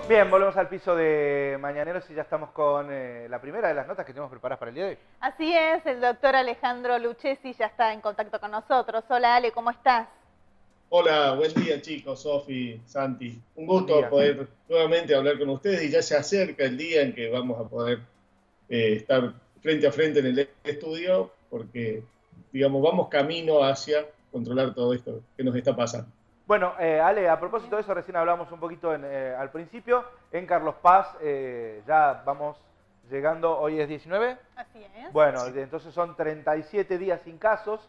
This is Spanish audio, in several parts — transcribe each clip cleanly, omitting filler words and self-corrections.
Bien, volvemos al piso de Mañaneros y ya estamos con la primera de las notas que tenemos preparadas para el día de hoy. Así es, el doctor Alejandro Lucchesi ya está en contacto con nosotros. Hola Ale, ¿cómo estás? Hola, buen día chicos, Sofi, Santi. Un Buen gusto día. poder nuevamente hablar con ustedes y ya se acerca el día en que vamos a poder estar frente a frente en el estudio porque, digamos, vamos camino hacia controlar todo esto que nos está pasando. Bueno, Ale, a propósito de eso, recién hablamos un poquito al principio. En Carlos Paz ya vamos llegando, hoy es 19. Así es. Bueno, entonces son 37 días sin casos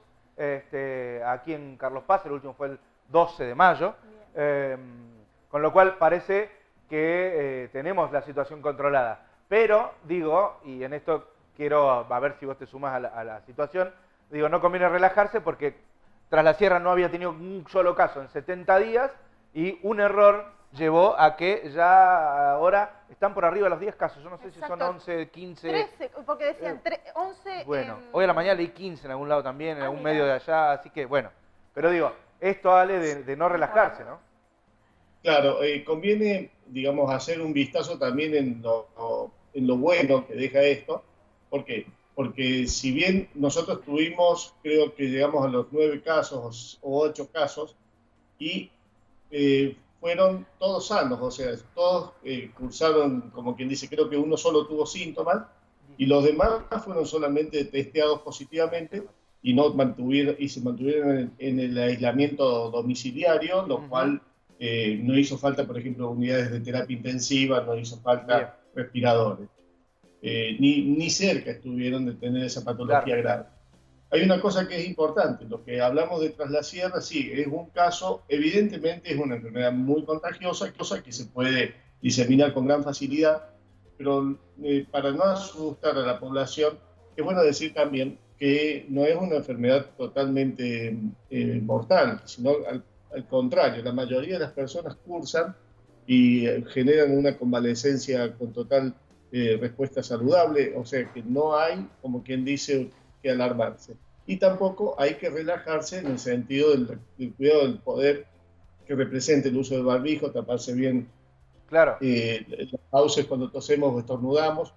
aquí en Carlos Paz, el último fue el 12 de mayo. Con lo cual parece que tenemos la situación controlada. Pero, digo, y en esto quiero a ver si vos te sumás a la situación, digo, no conviene relajarse porque Tras la Sierra no había tenido un solo caso en 70 días y un error llevó a que ya ahora están por arriba de los 10 casos. Yo no sé si son 11, 15... 13, porque decían 11... Bueno, hoy a la mañana leí 15 en algún lado también, en algún mira. medio de allá, así que bueno. Pero digo, esto vale de no relajarse, ¿no? Claro, conviene, digamos, hacer un vistazo también en lo bueno que deja esto. ¿Por qué? Porque si bien nosotros tuvimos, creo que llegamos a los 9 casos o 8 casos, y fueron todos sanos, o sea, todos cursaron, como quien dice, creo que uno solo tuvo síntomas, y los demás fueron solamente testeados positivamente y se mantuvieron en el aislamiento domiciliario, lo cual no hizo falta, por ejemplo, unidades de terapia intensiva, no hizo falta respiradores. Ni cerca estuvieron de tener esa patología grave. Hay una cosa que es importante, lo que hablamos de Tras la Sierra, sí, es un caso, evidentemente es una enfermedad muy contagiosa, cosa que se puede diseminar con gran facilidad, pero para no asustar a la población, es bueno decir también que no es una enfermedad totalmente mortal, sino al contrario, la mayoría de las personas cursan y generan una convalecencia con total respuesta saludable, o sea que no hay, como quien dice, que alarmarse. Y tampoco hay que relajarse en el sentido del cuidado del poder que representa el uso del barbijo, taparse bien las fauces cuando tosemos o estornudamos,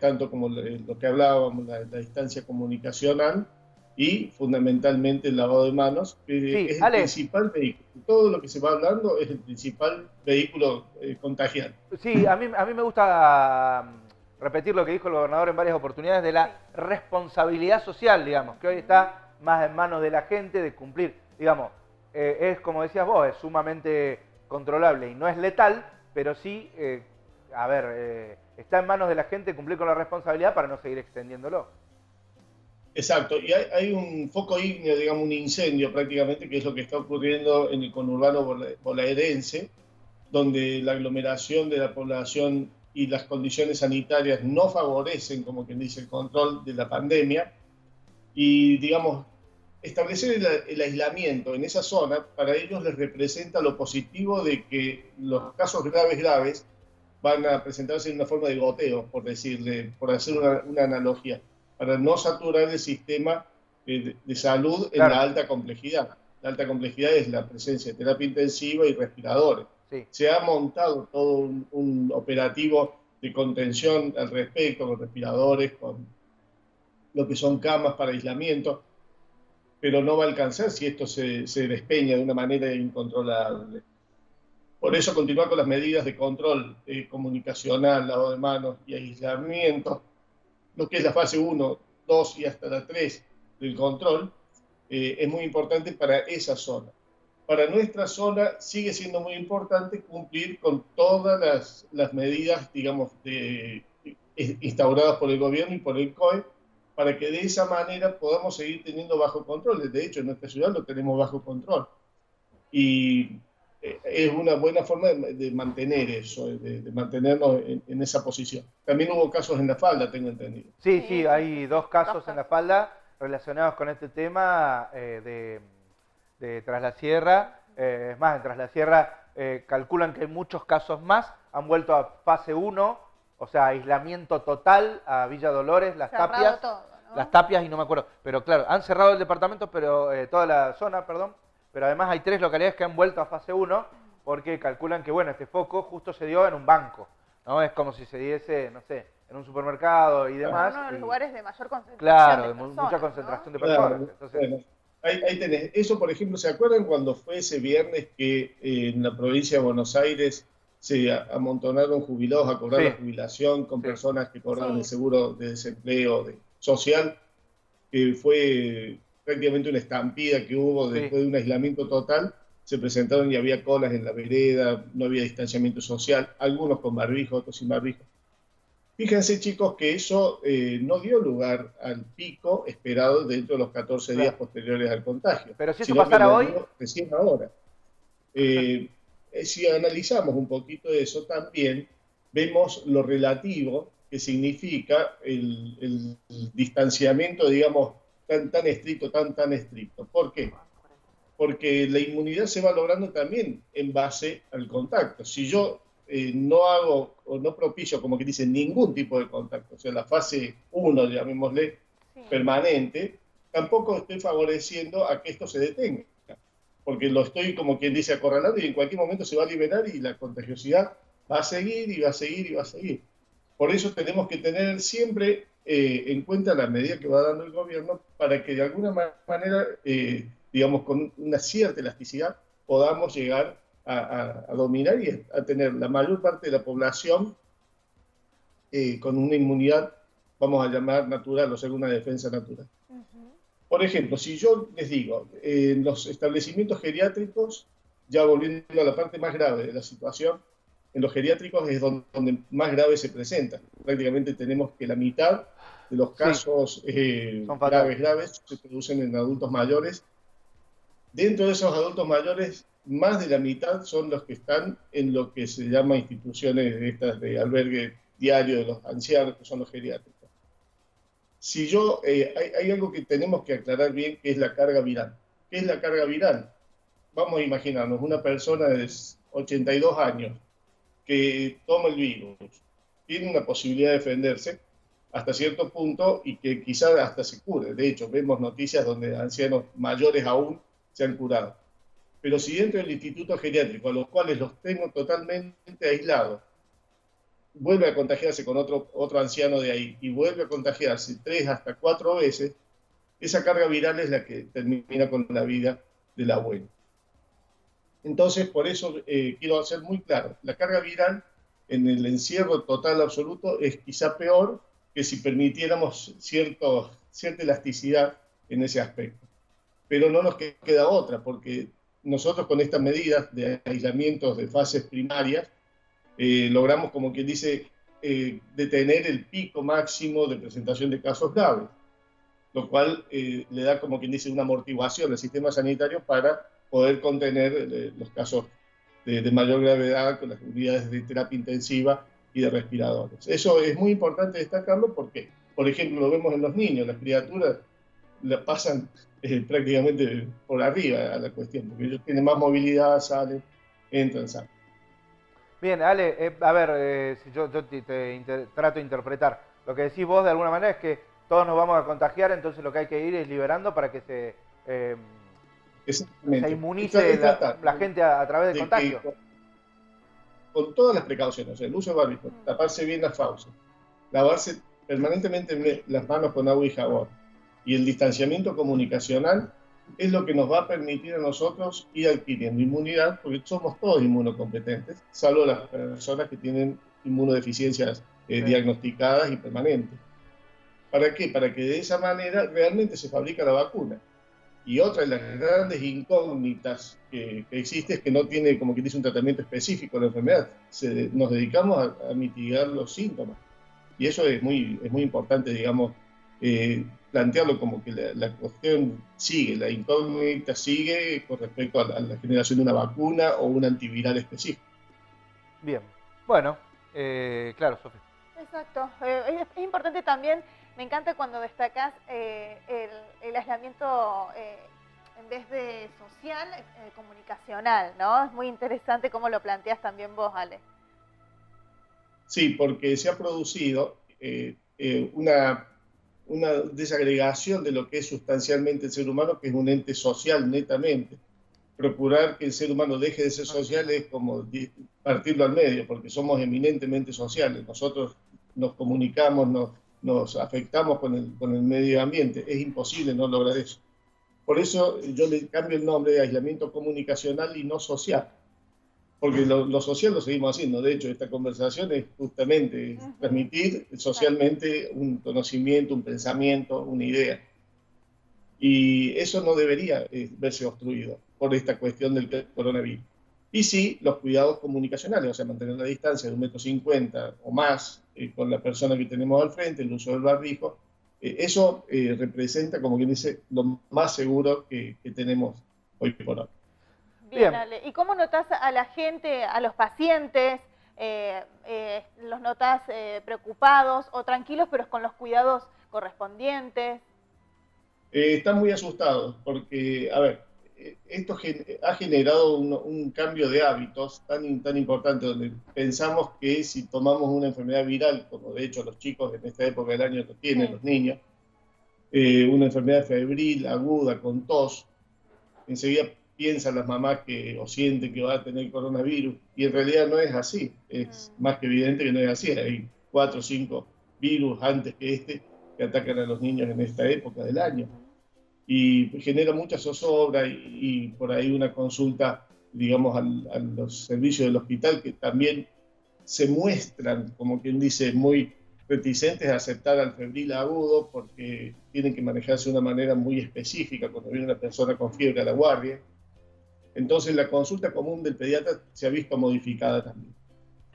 tanto como lo que hablábamos, la distancia comunicacional y fundamentalmente el lavado de manos, que es el principal vehículo. Todo lo que se va hablando es el principal vehículo contagiante. Sí, a mí me gusta repetir lo que dijo el gobernador en varias oportunidades de la responsabilidad social, digamos, que hoy está más en manos de la gente de cumplir, digamos, es como decías vos, es sumamente controlable y no es letal, pero sí, está en manos de la gente cumplir con la responsabilidad para no seguir extendiéndolo. Exacto, y hay un foco ígneo, digamos, un incendio prácticamente, que es lo que está ocurriendo en el conurbano bonaerense, donde la aglomeración de la población y las condiciones sanitarias no favorecen, como quien dice, el control de la pandemia. Y, digamos, establecer el aislamiento en esa zona, para ellos les representa lo positivo de que los casos graves van a presentarse en una forma de goteo, por hacer una analogía, para no saturar el sistema de salud en la alta complejidad. La alta complejidad es la presencia de terapia intensiva y respiradores. Sí. Se ha montado todo un operativo de contención al respecto, con respiradores, con lo que son camas para aislamiento, pero no va a alcanzar si esto se despeña de una manera incontrolable. Por eso continuar con las medidas de control comunicacional, lavado de manos y aislamiento, lo que es la fase 1, 2 y hasta la 3 del control, es muy importante para esa zona. Para nuestra zona sigue siendo muy importante cumplir con todas las medidas, digamos, instauradas por el gobierno y por el COE, para que de esa manera podamos seguir teniendo bajo control. De hecho, en nuestra ciudad lo tenemos bajo control. Y es una buena forma de mantener eso, de mantenernos en esa posición. También hubo casos en La Falda, tengo entendido. Sí, hay 2 casos en La Falda relacionados con este tema de Tras la Sierra. Es más, en Tras la Sierra calculan que hay muchos casos más. Han vuelto a fase 1, o sea, aislamiento total a Villa Dolores, Las Tapias. Todo, ¿no? Las Tapias y no me acuerdo. Pero claro, han cerrado el departamento, pero toda la zona, perdón. Pero además hay 3 localidades que han vuelto a fase 1. porque calculan que, bueno, este foco justo se dio en un banco, ¿no? Es como si se diese, no sé, en un supermercado y demás. Uno de los lugares de mayor concentración Claro, de de personas, mucha ¿no? concentración de Claro, personas. Entonces, bueno, ahí tenés. Eso, por ejemplo, ¿se acuerdan cuando fue ese viernes que en la provincia de Buenos Aires se amontonaron jubilados a cobrar la sí, jubilación con sí, personas que cobraban el Sí. seguro de desempleo social? Que fue prácticamente una estampida que hubo sí, después de un aislamiento total. Se presentaron y había colas en la vereda, no había distanciamiento social, algunos con barbijo, otros sin barbijo. Fíjense, chicos, que eso no dio lugar al pico esperado dentro de los 14 días claro. posteriores al contagio, Pero si eso sino que pasara lo hoy, dio recién ahora. Si analizamos un poquito eso, también vemos lo relativo que significa el distanciamiento, digamos, tan estricto, tan estricto. ¿Por qué? Porque la inmunidad se va logrando también en base al contacto. Si yo no hago o no propicio, como que dicen, ningún tipo de contacto, o sea, la fase 1, llamémosle, Sí. permanente, tampoco estoy favoreciendo a que esto se detenga, porque lo estoy, como quien dice, acorralando y en cualquier momento se va a liberar y la contagiosidad va a seguir y va a seguir y va a seguir. Por eso tenemos que tener siempre en cuenta la medida que va dando el gobierno para que de alguna manera, digamos, con una cierta elasticidad, podamos llegar a dominar y a tener la mayor parte de la población con una inmunidad, vamos a llamar natural, o sea, una defensa natural. Por ejemplo, si yo les digo, en los establecimientos geriátricos, ya volviendo a la parte más grave de la situación, en los geriátricos es donde más grave se presenta. Prácticamente tenemos que la mitad de los sí, casos son fatales. graves se producen en adultos mayores. Dentro de esos adultos mayores, más de la mitad son los que están en lo que se llama instituciones de estas de albergue diario de los ancianos, que son los geriátricos. Si yo, hay algo que tenemos que aclarar bien, que es la carga viral. ¿Qué es la carga viral? Vamos a imaginarnos una persona de 82 años que toma el virus, tiene una posibilidad de defenderse hasta cierto punto y que quizás hasta se cure. De hecho, vemos noticias donde ancianos mayores aún se han curado. Pero si dentro del instituto geriátrico, a los cuales los tengo totalmente aislados, vuelve a contagiarse con otro anciano de ahí y vuelve a contagiarse 3 hasta 4 veces, esa carga viral es la que termina con la vida del abuelo. Entonces, por eso quiero hacer muy claro, la carga viral en el encierro total absoluto es quizá peor que si permitiéramos cierta elasticidad en ese aspecto. Pero no nos queda otra, porque nosotros con estas medidas de aislamientos de fases primarias, logramos, como quien dice, detener el pico máximo de presentación de casos graves, lo cual le da, como quien dice, una amortiguación al sistema sanitario para poder contener los casos de mayor gravedad con las unidades de terapia intensiva y de respiradores. Eso es muy importante destacarlo porque, por ejemplo, lo vemos en los niños, las criaturas la pasan prácticamente por arriba a la cuestión, porque ellos tienen más movilidad, salen, entran, salen. Bien, Ale, a ver, si yo trato de interpretar. Lo que decís vos de alguna manera es que todos nos vamos a contagiar, entonces lo que hay que ir es liberando para que se inmunice la gente a través del contagio. Con todas las precauciones, o sea, el uso de barbijo, taparse bien las fauces, lavarse permanentemente las manos con agua y jabón, y el distanciamiento comunicacional es lo que nos va a permitir a nosotros ir adquiriendo inmunidad, porque somos todos inmunocompetentes, salvo las personas que tienen inmunodeficiencias diagnosticadas y permanentes. ¿Para qué? Para que de esa manera realmente se fabrica la vacuna. Y otra de las grandes incógnitas que existe es que no tiene, como que dice, un tratamiento específico de la enfermedad. Nos dedicamos a mitigar los síntomas. Y eso es muy importante, digamos, plantearlo como que la cuestión sigue, la incógnita sigue con respecto a la generación de una vacuna o un antiviral específico. Bien, bueno, claro, Sofía. Exacto, es importante también, me encanta cuando destacás el aislamiento en vez de social, comunicacional, ¿no? Es muy interesante cómo lo planteás también vos, Ale. Sí, porque se ha producido una desagregación de lo que es sustancialmente el ser humano, que es un ente social netamente. El procurar que el ser humano deje de ser social es como partirlo al medio, porque somos eminentemente sociales. Nosotros nos comunicamos, nos afectamos con el medio ambiente. Es imposible no lograr eso. Por eso yo le cambio el nombre de aislamiento comunicacional y no social, porque lo social lo seguimos haciendo. De hecho, esta conversación es justamente transmitir socialmente un conocimiento, un pensamiento, una idea. Y eso no debería verse obstruido por esta cuestión del coronavirus. Y sí, los cuidados comunicacionales, o sea, mantener la distancia de 1,50 m o más con la persona que tenemos al frente, el uso del barbijo, eso representa, como quien dice, lo más seguro que tenemos hoy por hoy. Bien, Ale. ¿Y cómo notas a la gente, a los pacientes? ¿Los notas preocupados o tranquilos, pero con los cuidados correspondientes? Están muy asustados porque, a ver, esto ha generado un cambio de hábitos tan importante, donde pensamos que si tomamos una enfermedad viral, como de hecho los chicos en esta época del año lo tienen, los niños, una enfermedad febril, aguda, con tos, enseguida piensan las mamás o sienten que va a tener coronavirus, y en realidad no es así. Es más que evidente que no es así. Hay 4 o 5 virus antes que este que atacan a los niños en esta época del año. Y genera mucha zozobra y por ahí una consulta, digamos, a los servicios del hospital, que también se muestran, como quien dice, muy reticentes a aceptar al febril agudo, porque tienen que manejarse de una manera muy específica cuando viene una persona con fiebre a la guardia. Entonces la consulta común del pediatra se ha visto modificada también.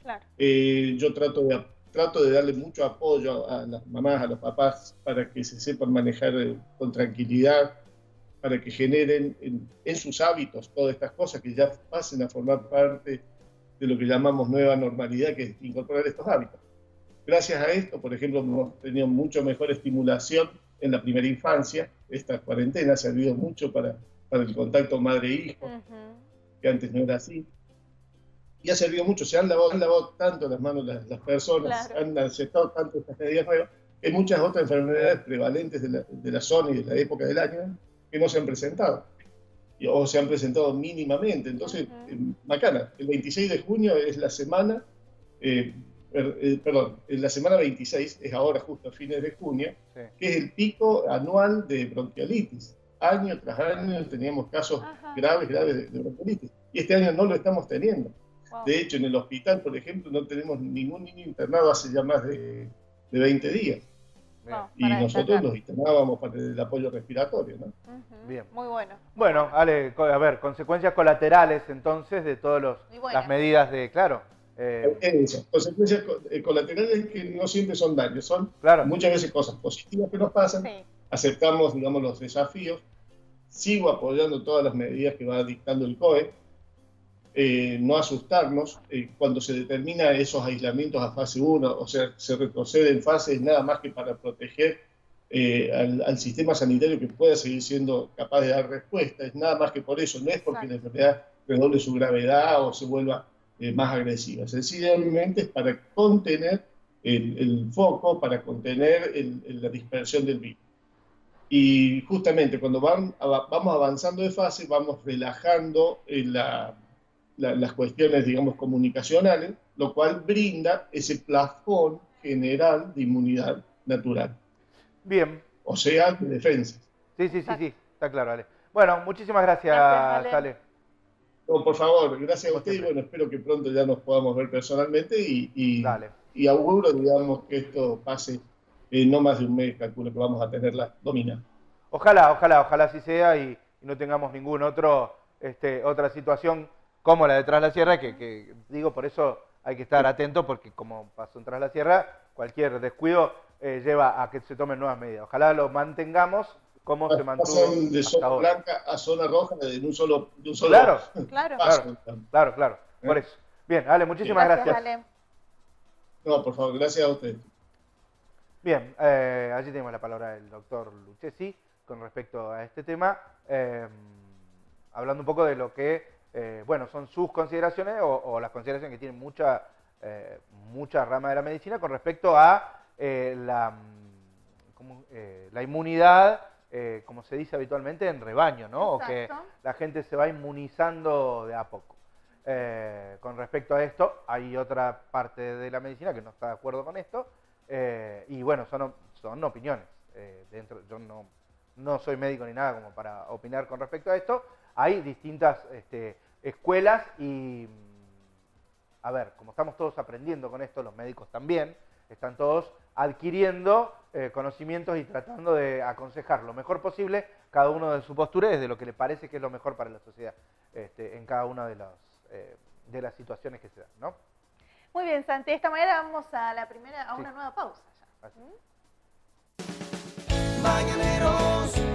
Claro. Yo trato de darle mucho apoyo a las mamás, a los papás, para que se sepan manejar con tranquilidad, para que generen en sus hábitos todas estas cosas, que ya pasen a formar parte de lo que llamamos nueva normalidad, que es incorporar estos hábitos. Gracias a esto, por ejemplo, hemos tenido mucho mejor estimulación en la primera infancia. Esta cuarentena ha servido mucho para el contacto madre-hijo, que antes no era así. Y ha servido mucho, se han lavado tanto las manos las personas, claro, han aceptado tanto estas medidas nuevas, que hay muchas otras enfermedades prevalentes de la zona y de la época del año que no se han presentado, o se han presentado mínimamente. Entonces, bacana, el 26 de junio es la semana, la semana 26, es ahora justo a fines de junio, sí, que es el pico anual de bronquiolitis. Año tras año teníamos casos graves de bronquiolitis, y este año no lo estamos teniendo. Wow. De hecho, en el hospital, por ejemplo, no tenemos ningún niño internado hace ya más de 20 días. No, y nosotros los internábamos para el apoyo respiratorio, ¿no? Bien. Muy bueno. Bueno, Ale, a ver, consecuencias colaterales entonces de todas las medidas de, claro. Eso, consecuencias colaterales que no siempre son daños, son muchas veces cosas positivas que nos pasan. Sí. Aceptamos, digamos, los desafíos. Sigo apoyando todas las medidas que va dictando el COE. No asustarnos cuando se determina esos aislamientos a fase 1, o sea, se retrocede en fases nada más que para proteger al sistema sanitario, que pueda seguir siendo capaz de dar respuesta. Es nada más que por eso, no es porque la enfermedad redoble su gravedad o se vuelva más agresiva. Sencillamente es para contener el foco, para contener la dispersión del virus. Y justamente cuando vamos avanzando de fase, vamos relajando las cuestiones, digamos, comunicacionales, lo cual brinda ese plafón general de inmunidad natural. Bien. O sea, de defensa. Sí, está claro, Ale. Bueno, muchísimas gracias, Ale. No, por favor, gracias a usted y bueno, espero que pronto ya nos podamos ver personalmente y auguro, digamos, que esto pase no más de un mes, calculo que vamos a tenerla dominada. Ojalá así sea y no tengamos ningún otra situación como la de Tras la Sierra, que digo, por eso hay que estar atento, porque como pasó en Tras la Sierra, cualquier descuido lleva a que se tomen nuevas medidas. Ojalá lo mantengamos como se mantuvo pasan de zona blanca a zona roja de un solo Claro, por eso. Bien, Ale, muchísimas gracias. Ale. No, por favor, gracias a usted. Bien, allí tenemos la palabra del doctor Lucchesi con respecto a este tema, hablando un poco de lo que, son sus consideraciones o las consideraciones que tienen mucha rama de la medicina con respecto a la inmunidad como se dice habitualmente, en rebaño, ¿no? O que Exacto. la gente se va inmunizando de a poco. Con respecto a esto, hay otra parte de la medicina que no está de acuerdo con esto, y bueno, son opiniones. Yo no soy médico ni nada como para opinar con respecto a esto. Hay distintas escuelas y, a ver, como estamos todos aprendiendo con esto, los médicos también, están todos adquiriendo conocimientos y tratando de aconsejar lo mejor posible cada uno de su postura desde lo que le parece que es lo mejor para la sociedad en cada una de las situaciones que se dan, ¿no? Muy bien, Santi. De esta manera vamos a una nueva pausa ya. Así. Mañanero